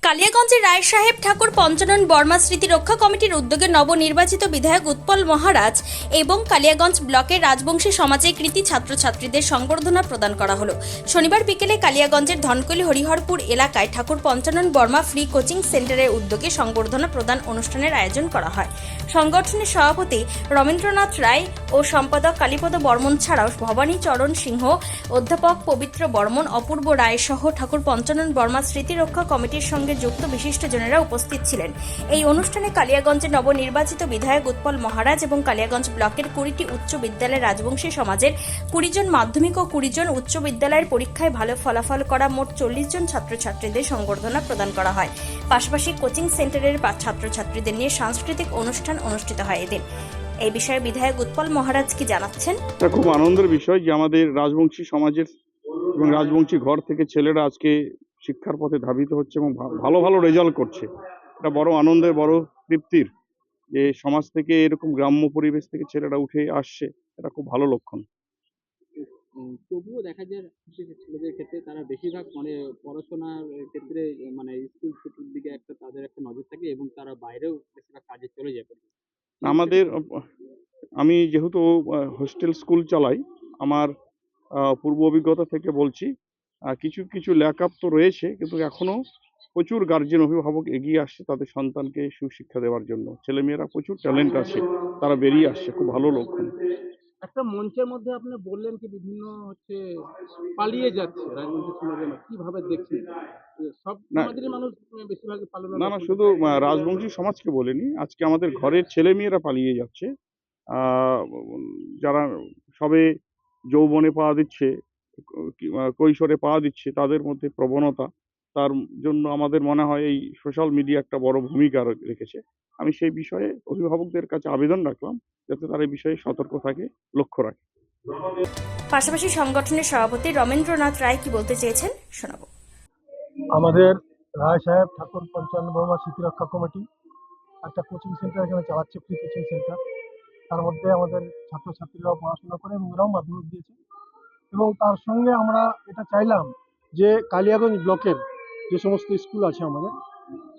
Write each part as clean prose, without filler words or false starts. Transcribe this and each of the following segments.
কালিয়াগঞ্জের রায়সাহেব ঠাকুর পঞ্চানন বর্মা স্মৃতি রক্ষা কমিটির উদ্যোগে নবনির্বাচিত বিধায়ক উৎপল মহারাজ এবং কালিয়াগঞ্জ ব্লকের রাজবংশী সমাজের কৃতি ছাত্রছাত্রীদের সংবর্ধনা প্রদান করা হলো। শনিবার বিকেলে কালিয়াগঞ্জের ধনকৈল হরিহরপুর এলাকায় ঠাকুর পঞ্চানন বর্মা ফ্রি কোচিং সেন্টারের উদ্যোগে সংবর্ধনা প্রদান অনুষ্ঠানের আয়োজন করা হয়। সংগঠনের সভাপতি রবীন্দ্রনাথ রায় ও সম্পাদক কালীপদ বর্মন ছাড়াও ভবানী চরণ সিংহ, অধ্যাপক পবিত্র বর্মন, অপূর্ব রায় সহ ঠাকুর পঞ্চানন বর্মা স্মৃতি রক্ষা কমিটির সঙ্গে যুক্ত বিশিষ্টজনেরা উপস্থিত ছিলেন। এই অনুষ্ঠানে কালিয়াগঞ্জের নবনির্বাচিত বিধায়ক উৎপল মহারাজ এবং কালিয়াগঞ্জ ব্লকের 20টি উচ্চ বিদ্যালয়ের রাজবংশী সমাজের 20 জন মাধ্যমিক ও 20 জন উচ্চ বিদ্যালয়ের পরীক্ষায় ভালো ফলাফল করা মোট 40 জন ছাত্রছাত্রীদের সংবর্ধনা প্রদান করা হয়। পাশাপাশি কোচিং সেন্টারের ছাত্রছাত্রীদের নিয়ে সাংস্কৃতিক অনুষ্ঠান অনুষ্ঠিত হয় এদিন। এই বিষয়ে বিধায়ক উৎপল মহারাজ কি জানাচ্ছেন? এটা খুব আনন্দের বিষয় যে আমাদের রাজবংশী সমাজের এবং রাজবংশী ঘর থেকে ছেলেরা আজকে শিক্ষার পথে ধাবিত হচ্ছে এবং ভালো ভালো রেজাল্ট করছে। এটা বড় আনন্দের, বড় তৃপ্তির যে সমাজ থেকে এরকম গ্রাম্য পরিবেশ থেকে ছেলেরা উঠে আসছে, এটা খুব ভালো লক্ষণ। তবুও দেখা যায় ছেলেদের ক্ষেত্রে তারা বেশিরভাগ পড়াশোনার ক্ষেত্রে স্কুল ছুটির দিকে তাদের একটা নজর থাকে এবং তারা বাইরেও বেশিরভাগ কাজে চলে যায়। আমি যেহেতু হোস্টেল স্কুল চালাই, আমার পূর্ব অভিজ্ঞতা থেকে বলছি, কিছু কিছু ল্যাকআপ তো রয়েছে, কিন্তু এখনো প্রচুর গার্জেন অভিভাবক এগিয়ে আসছে তাদের সন্তানকে সুশিক্ষা দেওয়ার জন্য। ছেলেমেয়েরা প্রচুর ট্যালেন্ট আছে, তারা বেরিয়ে আসছে, খুব ভালো লক্ষণ। একটা মঞ্চের মধ্যে আপনি বললেন কি বিভিন্ন পালিয়ে যাচ্ছে রাজনৈতিক সমাজে, কিভাবে দেখছেন? সব সমাজেরই মানুষ বেশিরভাগ পালন না, শুধু রাজবংশী সমাজকে বলিনি, আজকে আমাদের ঘরের ছেলেমেয়েরা পালিয়ে যাচ্ছে। যারা সবে যৌবনে পা দিচ্ছে, কৈশোরে পা দিচ্ছে, তাদের মধ্যে প্রবণতা, তার জন্য আমাদের মনে হয় এই সোশ্যাল মিডিয়া একটা বড় ভূমিকা রেখেছে। আমি সেই বিষয়ে অভিভাবকদের কাছে আবেদন রাখলাম যাতে তারা এই বিষয়ে সতর্ক থাকে, লক্ষ্য রাখে। পাশাপাশি সংগঠনের সভাপতি রবীন্দ্রনাথ রায় কি বলতে চেয়েছেন শোনাবো। আমাদের রায়সাহেব ঠাকুর পঞ্চানন বর্মা স্মৃতি রক্ষা কমিটি একটা কোচিং সেন্টার এখানে চালাচ্ছে, ফ্রি কোচিং সেন্টার। তার মধ্যে আমাদের ছাত্রছাত্রীরাও পড়াশোনা করে এবং এরাও মাধ্যমিক দিয়েছে। এবং তার সঙ্গে আমরা এটা চাইলাম যে কালিয়াগঞ্জ ব্লকের যে সমস্ত স্কুল আছে আমাদের,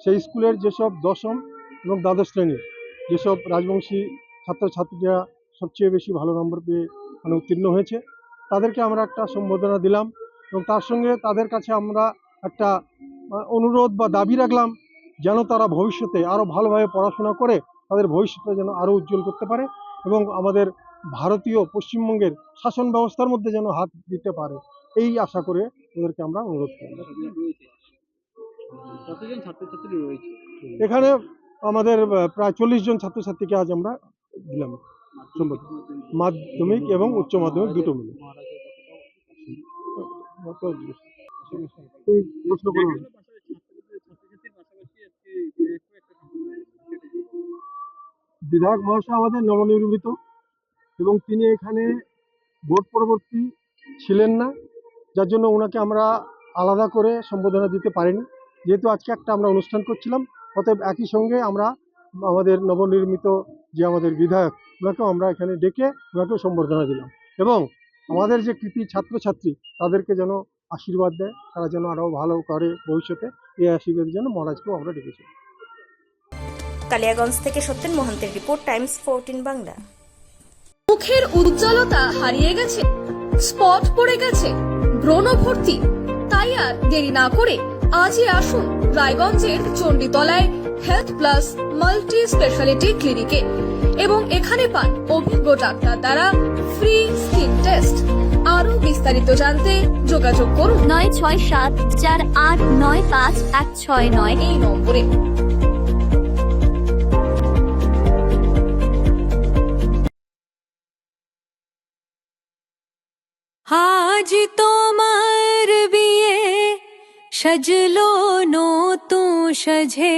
সেই স্কুলের যেসব দশম এবং দ্বাদশ শ্রেণীর যেসব রাজবংশী ছাত্রছাত্রীরা সবচেয়ে বেশি ভালো নম্বর পেয়ে উত্তীর্ণ হয়েছে, তাদেরকে আমরা একটা সম্বোধনা দিলাম এবং তার সঙ্গে তাদের কাছে আমরা একটা অনুরোধ বা দাবি রাখলাম যেন তারা ভবিষ্যতে আরও ভালোভাবে পড়াশোনা করে তাদের ভবিষ্যৎটা যেন আরও উজ্জ্বল করতে পারে এবং আমাদের ভারতীয় পশ্চিমবঙ্গের শাসন ব্যবস্থার মধ্যে যেন হাত দিতে পারে, এই আশা করে ওদেরকে আমরা অনুরোধ করি। কতজন ছাত্রছাত্রী রয়েছে এখানে? আমাদের প্রায় 40 জন ছাত্রছাত্রীকে আজ আমরা দিলাম, মাধ্যমিক এবং উচ্চ মাধ্যমিক দুটো মিলে। বিধায়ক মহাশয় আমাদের নবনির্বাচিত এবং তিনি এখানে ভোট পরবর্তী ছিলেন না, যার জন্য ওনাকে আমরা আলাদা করে সম্বোধনা দিতে পারিনি। যেহেতু আজকে একটা আমরা অনুষ্ঠান করছিলাম, অতএব একই সঙ্গে আমরা আমাদের নবনির্মিত যে আমাদের বিধায়ক, ওনাকেও আমরা এখানে ডেকে ওনাকেও সম্বর্ধনা দিলাম এবং আমাদের যে কৃতি ছাত্রছাত্রী তাদেরকে যেন আশীর্বাদ দেয়, তারা যেন আরও ভালো করে ভবিষ্যতে, এই আশীর্বাদের জন্য মহারাজকেও আমরা ডেকেছি। কালিয়াগঞ্জ থেকে সত্যেন মোহন্তের রিপোর্ট, টাইমস 14 বাংলা। মুখের উজ্জ্বলতা হারিয়ে গেছে, স্পট পড়ে গেছে, ব্রণ ভর্তি, তাই আর দেরি না করে আজই আসুন রায়গঞ্জের চণ্ডীতলায় হেলথ প্লাস মাল্টি স্পেশালিটি ক্লিনিকে এবং এখানে পান অভিজ্ঞ ডাক্তার দ্বারা ফ্রি স্কিন টেস্ট। আরো বিস্তারিত জানতে যোগাযোগ করুন 9674895169 এই নম্বরে। আজ তোমার বিয়ে সাজলো নতুন সাজে।